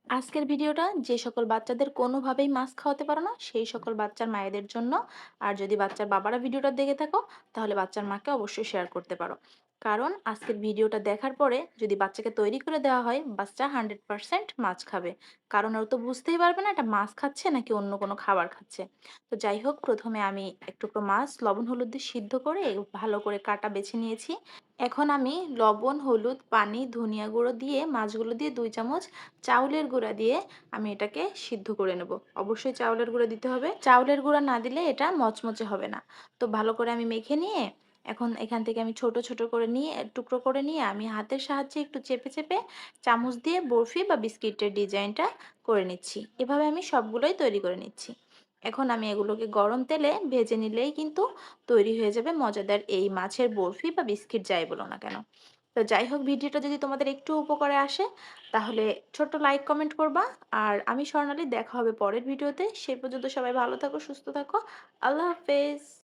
আজকের ভিডিওটা যে সকল বাচ্চাদের কোনোভাবেই মাছ খাওয়াতে পারো না সেই সকল বাচ্চার মায়েদের জন্য। আর যদি বাচ্চার বাবারা ভিডিওটা দেখে থাকো তাহলে বাচ্চার মাকে অবশ্যই শেয়ার করতে পারো। কারণ আজকের ভিডিওটা দেখার পরে যদি বাচ্চাকে তৈরি করে দেওয়া হয় বাচ্চা 100% মাছ খাবে। কারণ ও তো বুঝতেই পারবে না এটা মাছ খাচ্ছে নাকি অন্য কোনো খাবার খাচ্ছে। তো যাই হোক, প্রথমে আমি একটু মাছ লবণ হলুদ দিয়ে সিদ্ধ করে ভালো করে কাটা বেছে নিয়েছি। এখন আমি লবণ, হলুদ, পানি, ধনিয়া গুঁড়ো দিয়ে মাছগুলো দিয়ে 2 চামচ চাউলের গুঁড়া দিয়ে আমি এটাকে সিদ্ধ করে নেব। অবশ্যই চাউলের গুঁড়া দিতে হবে। চাউলের গুঁড়া না দিলে এটা মচমচে হবে না। তো ভালো করে আমি মেখে নিয়ে এখন এখান থেকে আমি ছোট ছোট করে নিয়ে টুকরো করে নিয়ে আমি হাতের সাহায্যে একটু চেপে চেপে চামচ দিয়ে বরফি বা বিস্কিটের ডিজাইনটা করে নিচ্ছি। এভাবে আমি সবগুলোই তৈরি করে নিচ্ছি। এখন আমি এগুলোকে গরম তেলে ভেজে নিলেই কিন্তু তৈরি হয়ে যাবে মজাদার এই মাছের বরফি বা বিস্কিট যাই বলো না কেন। তো যাই হোক, ভিডিওটা যদি তোমাদের একটু উপকারে আসে তাহলে ছোট্ট লাইক কমেন্ট করবা। আর আমি স্বর্ণালী, দেখা হবে পরের ভিডিওতে। সেই পর্যন্ত সবাই ভালো থাকো, সুস্থ থাকো। আল্লাহ হাফেজ।